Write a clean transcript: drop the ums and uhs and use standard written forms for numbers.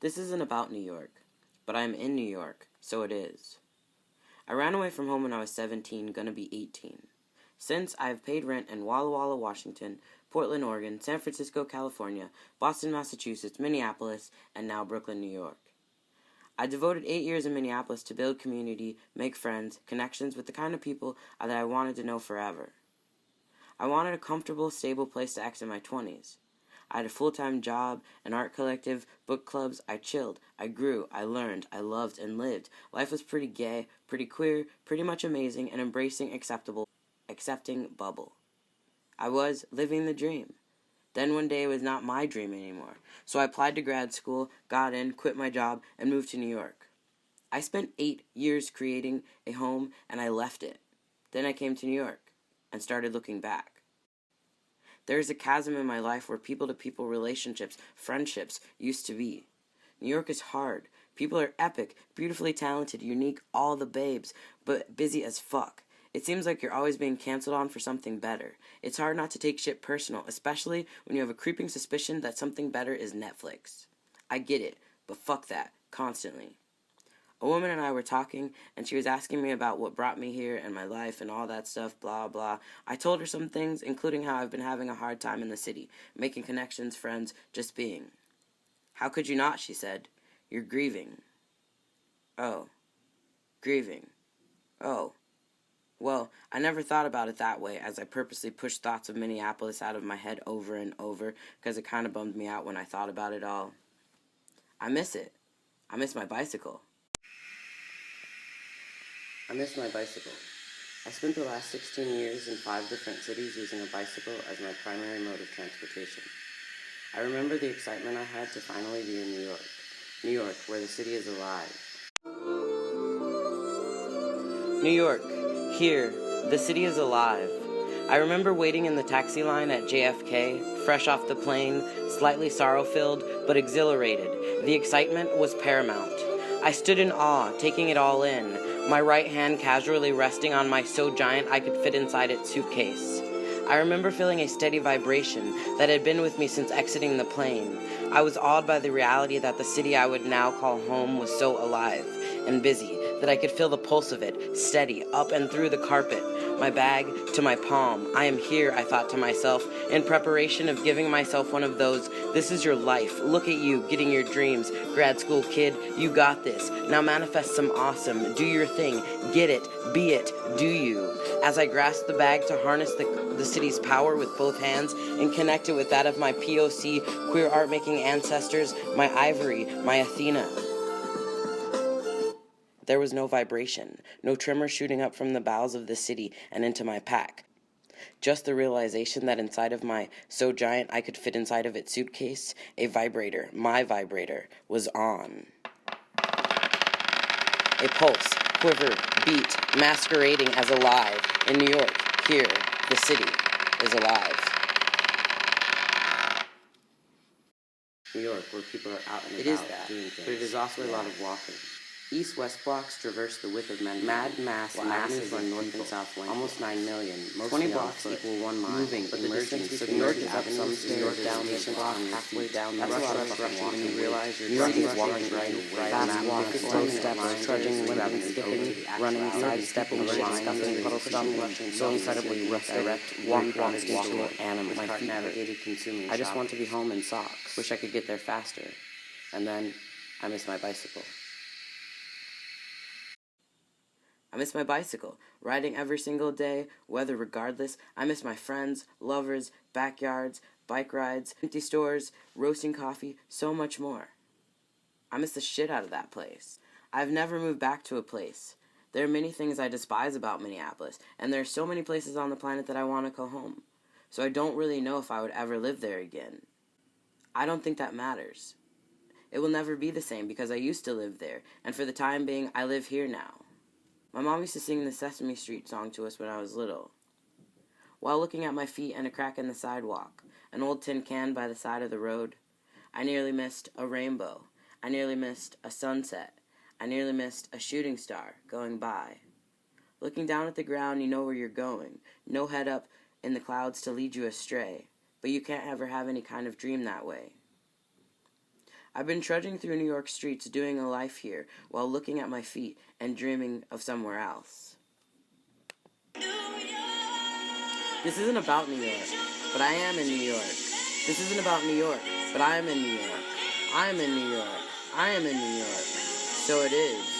This isn't about New York, but I am in New York, so it is. I ran away from home when I was 17, gonna be 18. Since, I have paid rent in Walla Walla, Washington, Portland, Oregon, San Francisco, California, Boston, Massachusetts, Minneapolis, and now Brooklyn, New York. I devoted 8 years in Minneapolis to build community, make friends, connections with the kind of people that I wanted to know forever. I wanted a comfortable, stable place to exit my 20s. I had a full-time job, an art collective, book clubs. I chilled, I grew, I learned, I loved, and lived. Life was pretty gay, pretty queer, pretty much amazing, and accepting bubble. I was living the dream. Then one day it was not my dream anymore. So I applied to grad school, got in, quit my job, and moved to New York. I spent 8 years creating a home, and I left it. Then I came to New York and started looking back. There is a chasm in my life where people-to-people relationships, friendships, used to be. New York is hard. People are epic, beautifully talented, unique, all the babes, but busy as fuck. It seems like you're always being canceled on for something better. It's hard not to take shit personal, especially when you have a creeping suspicion that something better is Netflix. I get it, but fuck that, constantly. A woman and I were talking, and she was asking me about what brought me here and my life and all that stuff, blah, blah. I told her some things, including how I've been having a hard time in the city, making connections, friends, just being. How could you not, she said. You're grieving. Oh. Grieving. Oh. Well, I never thought about it that way, as I purposely pushed thoughts of Minneapolis out of my head over and over, because it kind of bummed me out when I thought about it all. I miss it. I miss my bicycle. I miss my bicycle. I spent the last 16 years in 5 different cities using a bicycle as my primary mode of transportation. I remember the excitement I had to finally be in New York. New York, where the city is alive. New York, here, the city is alive. I remember waiting in the taxi line at JFK, fresh off the plane, slightly sorrow-filled, but exhilarated. The excitement was paramount. I stood in awe, taking it all in, my right hand casually resting on my so giant I could fit inside its suitcase. I remember feeling a steady vibration that had been with me since exiting the plane. I was awed by the reality that the city I would now call home was so alive and busy that I could feel the pulse of it, steady, up and through the carpet, my bag to my palm. I am here, I thought to myself, in preparation of giving myself one of those, this is your life, look at you, getting your dreams, grad school kid, you got this, now manifest some awesome, do your thing, get it, be it, do you. As I grasped the bag to harness the city's power with both hands and connect it with that of my POC, queer art-making ancestors, my Ivory, my Athena. There was no vibration, no tremor shooting up from the bowels of the city and into my pack. Just the realization that inside of my so giant I could fit inside of its suitcase, a vibrator, my vibrator, was on. A pulse, quiver, beat, masquerading as alive. In New York, here, the city is alive. New York, where people are out and about doing things, but it is also a lot of walking. East-west blocks traverse the width of mad mass avenues run north and south length. Almost 9 million. 20 blocks equal 1 mile. Moving, but the distance between New York is up some stairs, down the block, halfway down. That's a lot of rushing when you realize you're walking right, fast walk, slow steps, trudging, limping, skipping, running, sidestepping, scuffing, puddle stomping, so incredibly direct, walk instinctual animal. My feet navigated consuming. I just want to be home in socks. Wish I could get there faster. And then, I miss my bicycle. I miss my bicycle, riding every single day, weather regardless. I miss my friends, lovers, backyards, bike rides, empty stores, roasting coffee, so much more. I miss the shit out of that place. I've never moved back to a place. There are many things I despise about Minneapolis, and there are so many places on the planet that I want to go home. So I don't really know if I would ever live there again. I don't think that matters. It will never be the same because I used to live there, and for the time being, I live here now. My mom used to sing the Sesame Street song to us when I was little. While looking at my feet and a crack in the sidewalk, an old tin can by the side of the road, I nearly missed a rainbow. I nearly missed a sunset. I nearly missed a shooting star going by. Looking down at the ground, you know where you're going. No head up in the clouds to lead you astray. But you can't ever have any kind of dream that way. I've been trudging through New York streets doing a life here while looking at my feet and dreaming of somewhere else. This isn't about New York, but I am in New York. This isn't about New York, but I am in New York. I am in New York. I am in New York. So it is.